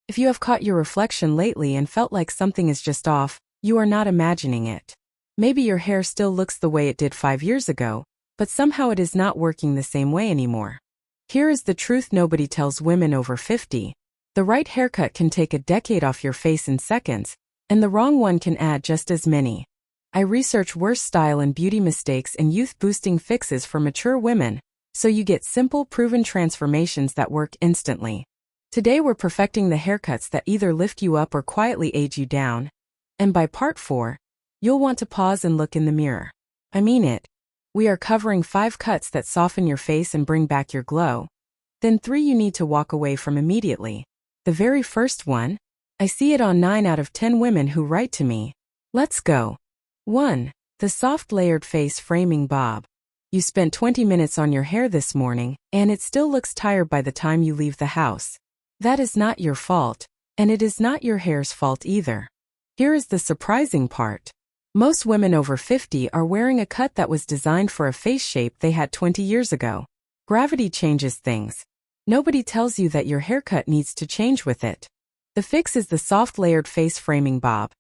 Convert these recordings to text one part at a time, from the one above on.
If you have caught your reflection lately and felt like something is just off, you are not imagining it. Maybe your hair still looks the way it did 5 years ago, but somehow it is not working the same way anymore. Here is the truth nobody tells women over 50. The right haircut can take a decade off your face in seconds, and the wrong one can add just as many. I research worst style and beauty mistakes and youth-boosting fixes for mature women, so you get simple, proven transformations that work instantly. Today we're perfecting the haircuts that either lift you up or quietly age you down. And by part 4, you'll want to pause and look in the mirror. I mean it. We are covering 5 cuts that soften your face and bring back your glow. Then 3 you need to walk away from immediately. The very first one? I see it on 9 out of 10 women who write to me. Let's go. 1. The soft layered face framing bob. You spent 20 minutes on your hair this morning, and it still looks tired by the time you leave the house. That is not your fault, and it is not your hair's fault either. Here is the surprising part. Most women over 50 are wearing a cut that was designed for a face shape they had 20 years ago. Gravity changes things. Nobody tells you that your haircut needs to change with it. The fix is the soft layered face framing bob,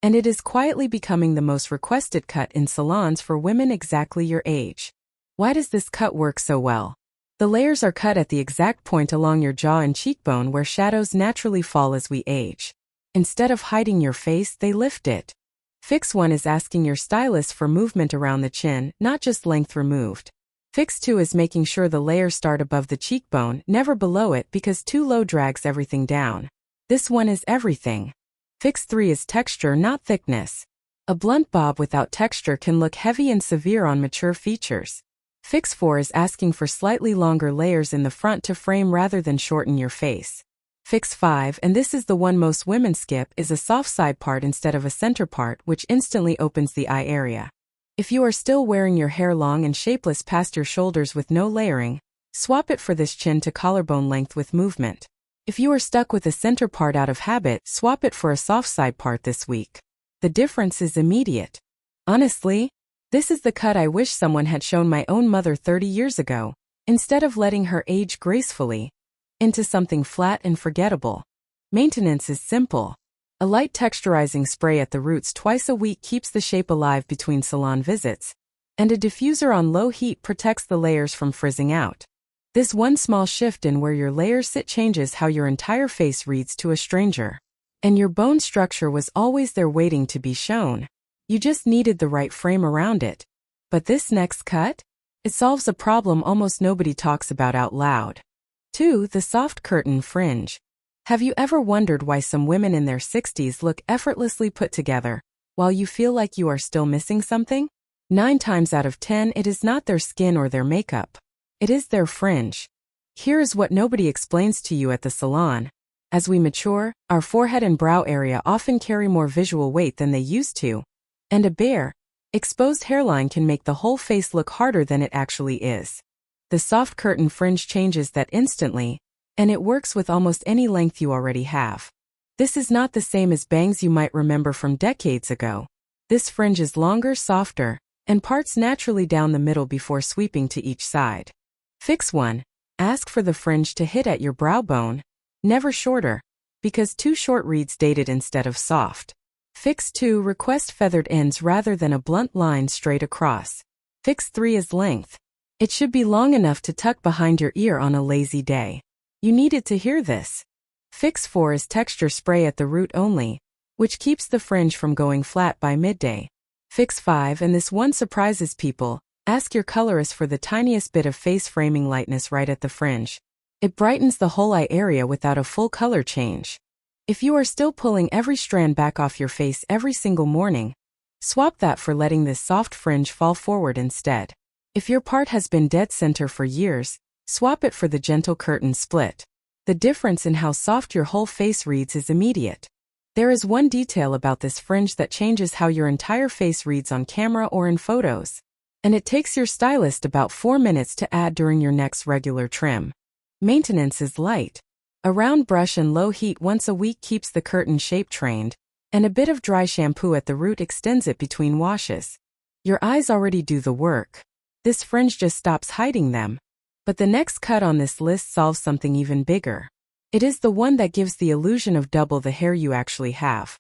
and it is quietly becoming the most requested cut in salons for women exactly your age. Why does this cut work so well? The layers are cut at the exact point along your jaw and cheekbone where shadows naturally fall as we age. Instead of hiding your face, they lift it. Fix 1 is asking your stylist for movement around the chin, not just length removed. Fix 2 is making sure the layers start above the cheekbone, never below it, because too low drags everything down. This one is everything. Fix 3 is texture, not thickness. A blunt bob without texture can look heavy and severe on mature features. Fix 4 is asking for slightly longer layers in the front to frame rather than shorten your face. Fix 5, and this is the one most women skip, is a soft side part instead of a center part, which instantly opens the eye area. If you are still wearing your hair long and shapeless past your shoulders with no layering, swap it for this chin to collarbone length with movement. If you are stuck with a center part out of habit, swap it for a soft side part this week. The difference is immediate. Honestly, this is the cut I wish someone had shown my own mother 30 years ago, instead of letting her age gracefully into something flat and forgettable. Maintenance is simple. A light texturizing spray at the roots twice a week keeps the shape alive between salon visits, and a diffuser on low heat protects the layers from frizzing out. This one small shift in where your layers sit changes how your entire face reads to a stranger. And your bone structure was always there waiting to be shown. You just needed the right frame around it. But this next cut? It solves a problem almost nobody talks about out loud. 2. The soft curtain fringe. Have you ever wondered why some women in their 60s look effortlessly put together, while you feel like you are still missing something? 9 times out of 10 it is not their skin or their makeup. It is their fringe. Here is what nobody explains to you at the salon. As we mature, our forehead and brow area often carry more visual weight than they used to, and a bare, exposed hairline can make the whole face look harder than it actually is. The soft curtain fringe changes that instantly, and it works with almost any length you already have. This is not the same as bangs you might remember from decades ago. This fringe is longer, softer, and parts naturally down the middle before sweeping to each side. Fix 1. Ask for the fringe to hit at your brow bone, never shorter, because too short reads dated instead of soft. Fix 2. Request feathered ends rather than a blunt line straight across. Fix 3 is length. It should be long enough to tuck behind your ear on a lazy day. You needed to hear this. Fix 4 is texture spray at the root only, which keeps the fringe from going flat by midday. Fix 5, and this one surprises people. Ask your colorist for the tiniest bit of face framing lightness right at the fringe. It brightens the whole eye area without a full color change. If you are still pulling every strand back off your face every single morning, swap that for letting this soft fringe fall forward instead. If your part has been dead center for years, swap it for the gentle curtain split. The difference in how soft your whole face reads is immediate. There is one detail about this fringe that changes how your entire face reads on camera or in photos. And it takes your stylist about 4 minutes to add during your next regular trim. Maintenance is light. A round brush and low heat once a week keeps the curtain shape trained, and a bit of dry shampoo at the root extends it between washes. Your eyes already do the work. This fringe just stops hiding them. But the next cut on this list solves something even bigger. It is the one that gives the illusion of double the hair you actually have.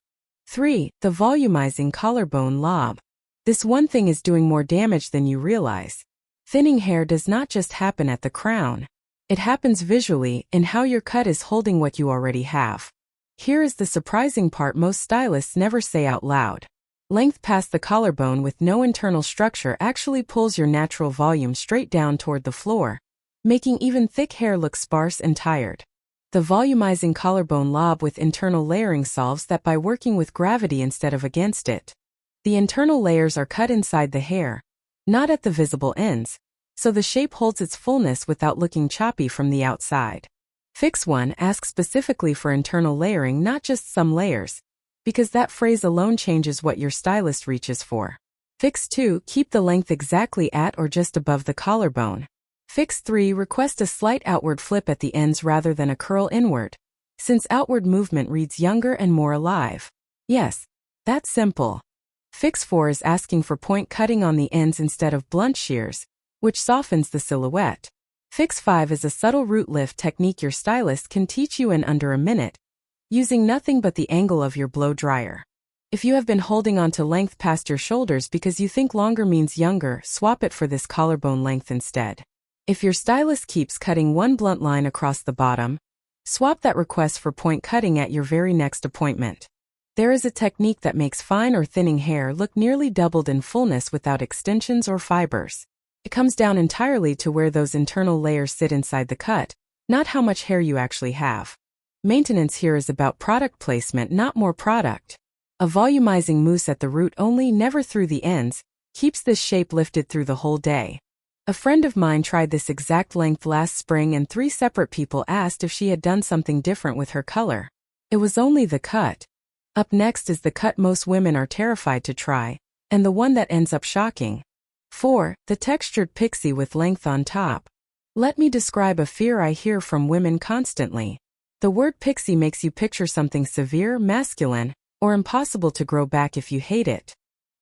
3. The volumizing collarbone lob. This one thing is doing more damage than you realize. Thinning hair does not just happen at the crown. It happens visually in how your cut is holding what you already have. Here is the surprising part most stylists never say out loud. Length past the collarbone with no internal structure actually pulls your natural volume straight down toward the floor, making even thick hair look sparse and tired. The volumizing collarbone lob with internal layering solves that by working with gravity instead of against it. The internal layers are cut inside the hair, not at the visible ends, so the shape holds its fullness without looking choppy from the outside. Fix 1 asks specifically for internal layering, not just some layers, because that phrase alone changes what your stylist reaches for. Fix 2 keep the length exactly at or just above the collarbone. Fix 3 request a slight outward flip at the ends rather than a curl inward, since outward movement reads younger and more alive. Yes, that's simple. Fix 4 is asking for point cutting on the ends instead of blunt shears, which softens the silhouette. Fix 5 is a subtle root lift technique your stylist can teach you in under a minute, using nothing but the angle of your blow dryer. If you have been holding on to length past your shoulders because you think longer means younger, swap it for this collarbone length instead. If your stylist keeps cutting one blunt line across the bottom, swap that request for point cutting at your very next appointment. There is a technique that makes fine or thinning hair look nearly doubled in fullness without extensions or fibers. It comes down entirely to where those internal layers sit inside the cut, not how much hair you actually have. Maintenance here is about product placement, not more product. A volumizing mousse at the root only, never through the ends, keeps this shape lifted through the whole day. A friend of mine tried this exact length last spring and 3 separate people asked if she had done something different with her color. It was only the cut. Up next is the cut most women are terrified to try, and the one that ends up shocking. 4. The textured pixie with length on top. Let me describe a fear I hear from women constantly. The word pixie makes you picture something severe, masculine, or impossible to grow back if you hate it.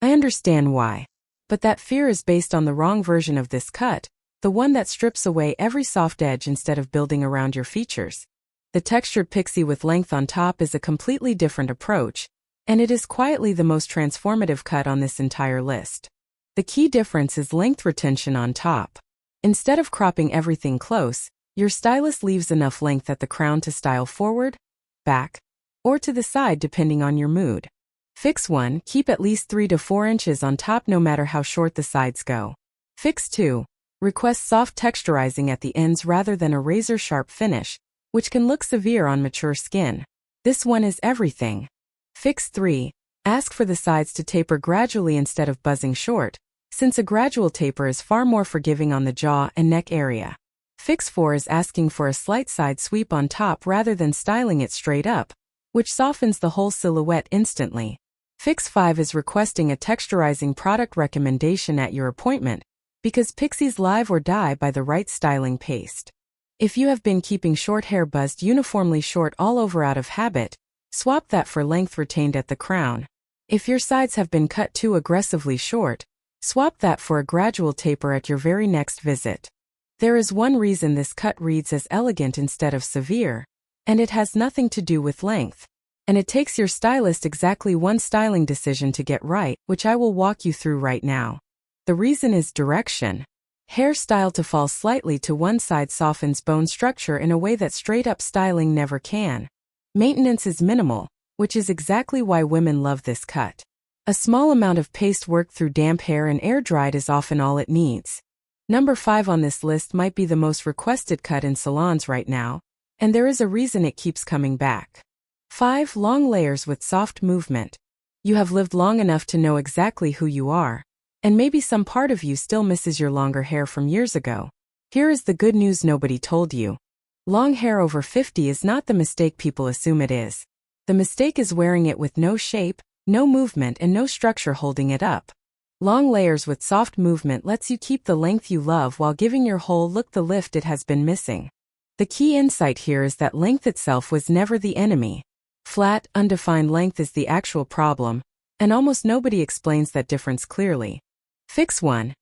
I understand why. But that fear is based on the wrong version of this cut, the one that strips away every soft edge instead of building around your features. The textured pixie with length on top is a completely different approach, and it is quietly the most transformative cut on this entire list. The key difference is length retention on top. Instead of cropping everything close, your stylist leaves enough length at the crown to style forward, back, or to the side depending on your mood. Fix 1 keep at least 3 to 4 inches on top no matter how short the sides go. Fix 2 request soft texturizing at the ends rather than a razor-sharp finish, which can look severe on mature skin. This one is everything. Fix 3 ask for the sides to taper gradually instead of buzzing short, since a gradual taper is far more forgiving on the jaw and neck area. Fix 4 is asking for a slight side sweep on top rather than styling it straight up, which softens the whole silhouette instantly. Fix 5 is requesting a texturizing product recommendation at your appointment, because pixies live or die by the right styling paste. If you have been keeping short hair buzzed uniformly short all over out of habit, swap that for length retained at the crown. If your sides have been cut too aggressively short, swap that for a gradual taper at your very next visit. There is one reason this cut reads as elegant instead of severe, and it has nothing to do with length. And it takes your stylist exactly one styling decision to get right, which I will walk you through right now. The reason is direction. Hair style to fall slightly to one side softens bone structure in a way that straight-up styling never can. Maintenance is minimal, which is exactly why women love this cut. A small amount of paste worked through damp hair and air-dried is often all it needs. Number 5 on this list might be the most requested cut in salons right now, and there is a reason it keeps coming back. 5. Long layers with soft movement. You have lived long enough to know exactly who you are, and maybe some part of you still misses your longer hair from years ago. Here is the good news nobody told you. Long hair over 50 is not the mistake people assume it is. The mistake is wearing it with no shape, no movement, and no structure holding it up. Long layers with soft movement lets you keep the length you love while giving your whole look the lift it has been missing. The key insight here is that length itself was never the enemy. Flat, undefined length is the actual problem, and almost nobody explains that difference clearly. Fix 1.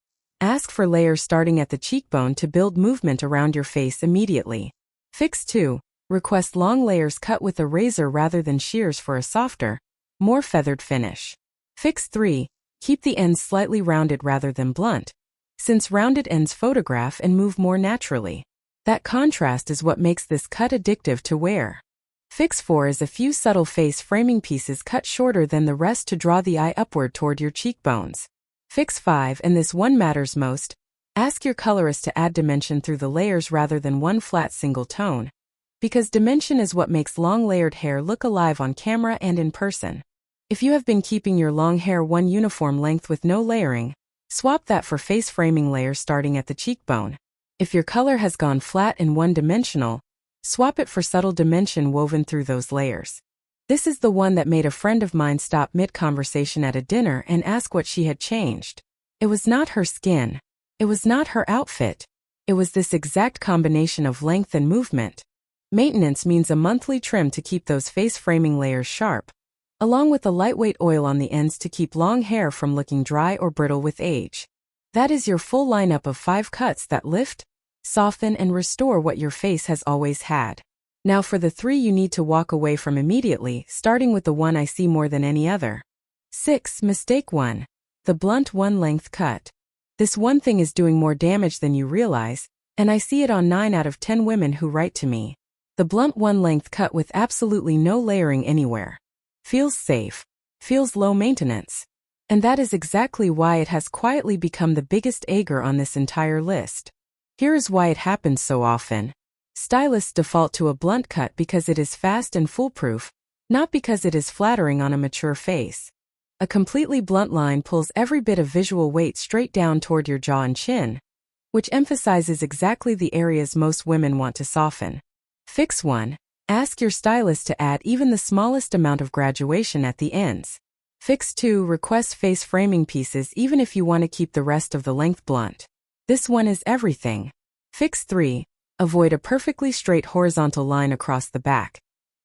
Ask for layers starting at the cheekbone to build movement around your face immediately. Fix 2. request long layers cut with a razor rather than shears for a softer, more feathered finish. Fix 3. Keep the ends slightly rounded rather than blunt, since rounded ends photograph and move more naturally. That contrast is what makes this cut addictive to wear. Fix 4 is a few subtle face framing pieces cut shorter than the rest to draw the eye upward toward your cheekbones. Fix 5, and this one matters most, ask your colorist to add dimension through the layers rather than one flat single tone, because dimension is what makes long layered hair look alive on camera and in person. If you have been keeping your long hair one uniform length with no layering, swap that for face framing layers starting at the cheekbone. If your color has gone flat and one-dimensional, swap it for subtle dimension woven through those layers. This is the one that made a friend of mine stop mid-conversation at a dinner and ask what she had changed. It was not her skin. It was not her outfit. It was this exact combination of length and movement. Maintenance means a monthly trim to keep those face framing layers sharp, along with a lightweight oil on the ends to keep long hair from looking dry or brittle with age. That is your full lineup of 5 cuts that lift, soften, and restore what your face has always had. Now for the 3 you need to walk away from immediately, starting with the one I see more than any other. 6. Mistake 1. The blunt one-length cut. This one thing is doing more damage than you realize, and I see it on 9 out of 10 women who write to me. The blunt one-length cut with absolutely no layering anywhere. Feels safe. Feels low maintenance. And that is exactly why it has quietly become the biggest egger on this entire list. Here is why it happens so often. Stylists default to a blunt cut because it is fast and foolproof, not because it is flattering on a mature face. A completely blunt line pulls every bit of visual weight straight down toward your jaw and chin, which emphasizes exactly the areas most women want to soften. Fix 1. Ask your stylist to add even the smallest amount of graduation at the ends. Fix 2. Request face framing pieces even if you want to keep the rest of the length blunt. This one is everything. Fix 3. Avoid a perfectly straight horizontal line across the back,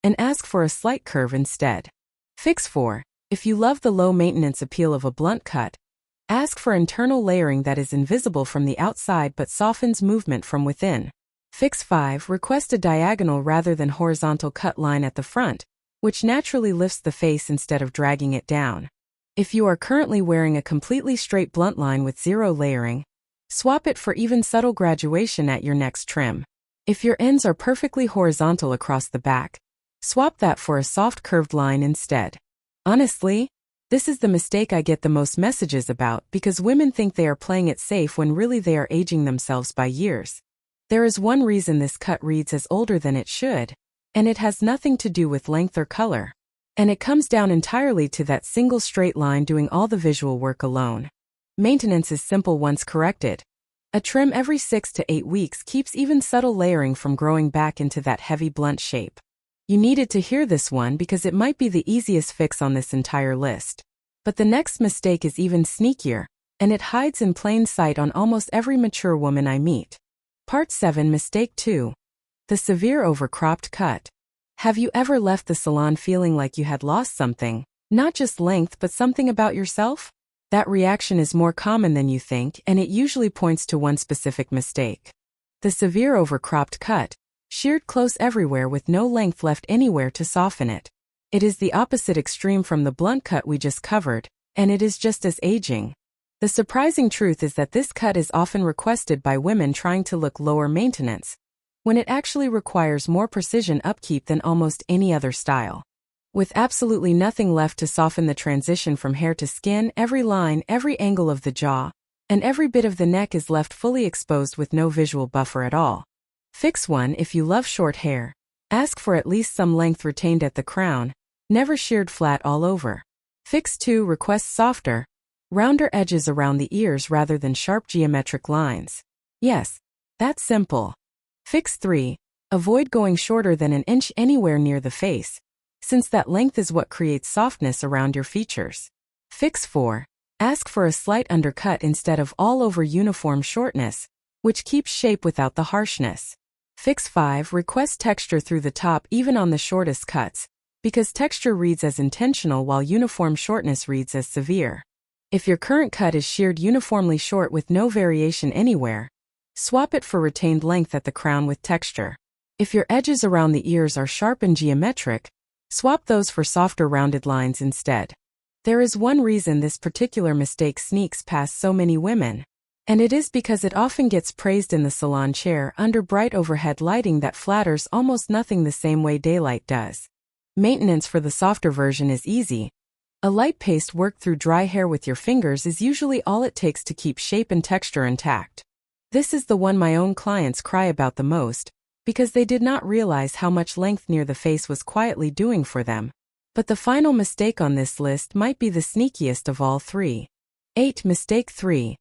and ask for a slight curve instead. Fix 4. If you love the low-maintenance appeal of a blunt cut, ask for internal layering that is invisible from the outside but softens movement from within. Fix 5. Request a diagonal rather than horizontal cut line at the front, which naturally lifts the face instead of dragging it down. If you are currently wearing a completely straight blunt line with zero layering, swap it for even subtle graduation at your next trim. If your ends are perfectly horizontal across the back, swap that for a soft curved line instead. Honestly, this is the mistake I get the most messages about because women think they are playing it safe when really they are aging themselves by years. There is one reason this cut reads as older than it should, and it has nothing to do with length or color. And it comes down entirely to that single straight line doing all the visual work alone. Maintenance is simple once corrected. A trim every 6 to 8 weeks keeps even subtle layering from growing back into that heavy blunt shape. You needed to hear this one because it might be the easiest fix on this entire list. But the next mistake is even sneakier, and it hides in plain sight on almost every mature woman I meet. Part 7. Mistake 2. The severe overcropped cut. Have you ever left the salon feeling like you had lost something, not just length but something about yourself? That reaction is more common than you think, and it usually points to one specific mistake. The severe overcropped cut, sheared close everywhere with no length left anywhere to soften it. It is the opposite extreme from the blunt cut we just covered, and it is just as aging. The surprising truth is that this cut is often requested by women trying to look lower maintenance, when it actually requires more precision upkeep than almost any other style. With absolutely nothing left to soften the transition from hair to skin, every line, every angle of the jaw, and every bit of the neck is left fully exposed with no visual buffer at all. Fix 1. If you love short hair, ask for at least some length retained at the crown, never sheared flat all over. Fix 2. Request softer, rounder edges around the ears rather than sharp geometric lines. Yes, that's simple. Fix 3. Avoid going shorter than an inch anywhere near the face, since that length is what creates softness around your features. Fix 4. Ask for a slight undercut instead of all-over uniform shortness, which keeps shape without the harshness. Fix 5. Request texture through the top even on the shortest cuts, because texture reads as intentional while uniform shortness reads as severe. If your current cut is sheared uniformly short with no variation anywhere, swap it for retained length at the crown with texture. If your edges around the ears are sharp and geometric, swap those for softer rounded lines instead. There is one reason this particular mistake sneaks past so many women, and it is because it often gets praised in the salon chair under bright overhead lighting that flatters almost nothing the same way daylight does. Maintenance for the softer version is easy. A light paste worked through dry hair with your fingers is usually all it takes to keep shape and texture intact. This is the one my own clients cry about the most, because they did not realize how much length near the face was quietly doing for them. But the final mistake on this list might be the sneakiest of all three. 8. Mistake 3.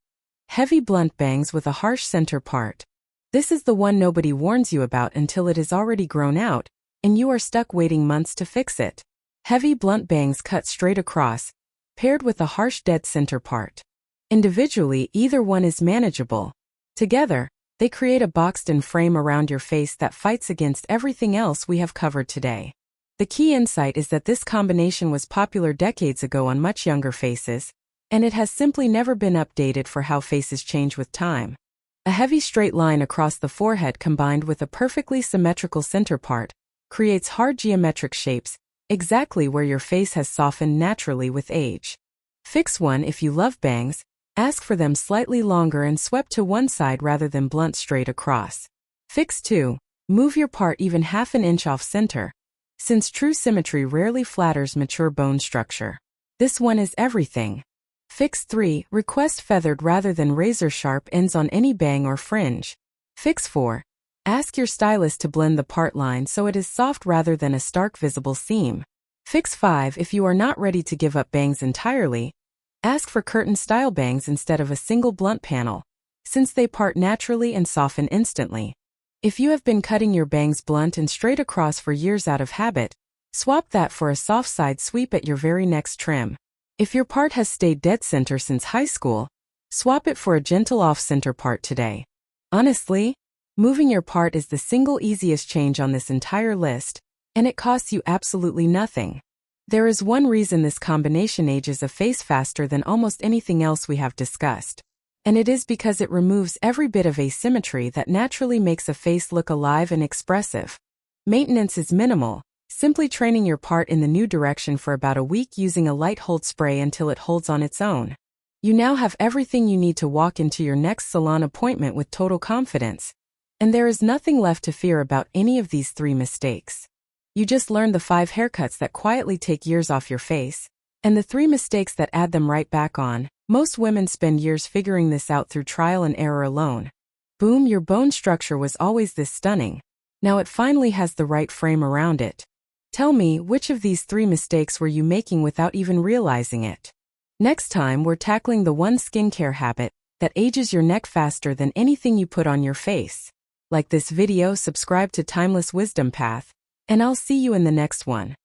Heavy blunt bangs with a harsh center part. This is the one nobody warns you about until it is already grown out, and you are stuck waiting months to fix it. Heavy blunt bangs cut straight across, paired with a harsh dead center part. Individually, either one is manageable. Together, they create a boxed-in frame around your face that fights against everything else we have covered today. The key insight is that this combination was popular decades ago on much younger faces, and it has simply never been updated for how faces change with time. A heavy straight line across the forehead combined with a perfectly symmetrical center part creates hard geometric shapes, exactly where your face has softened naturally with age. Fix 1. If you love bangs, ask for them slightly longer and swept to one side rather than blunt straight across. Fix 2. Move your part even half an inch off center, since true symmetry rarely flatters mature bone structure. This one is everything. Fix 3. Request feathered rather than razor-sharp ends on any bang or fringe. Fix 4. Ask your stylist to blend the part line so it is soft rather than a stark visible seam. Fix 5. If you are not ready to give up bangs entirely, ask for curtain-style bangs instead of a single blunt panel, since they part naturally and soften instantly. If you have been cutting your bangs blunt and straight across for years out of habit, swap that for a soft side sweep at your very next trim. If your part has stayed dead center since high school, swap it for a gentle off-center part today. Honestly, moving your part is the single easiest change on this entire list, and it costs you absolutely nothing. There is one reason this combination ages a face faster than almost anything else we have discussed, and it is because it removes every bit of asymmetry that naturally makes a face look alive and expressive. Maintenance is minimal, simply training your part in the new direction for about a week using a light hold spray until it holds on its own. You now have everything you need to walk into your next salon appointment with total confidence, and there is nothing left to fear about any of these 3 mistakes. You just learned the 5 haircuts that quietly take years off your face, and the 3 mistakes that add them right back on. Most women spend years figuring this out through trial and error alone. Boom, your bone structure was always this stunning. Now it finally has the right frame around it. Tell me, which of these 3 mistakes were you making without even realizing it? Next time, we're tackling the one skincare habit that ages your neck faster than anything you put on your face. Like this video, subscribe to Timeless Wisdom Path, and I'll see you in the next one.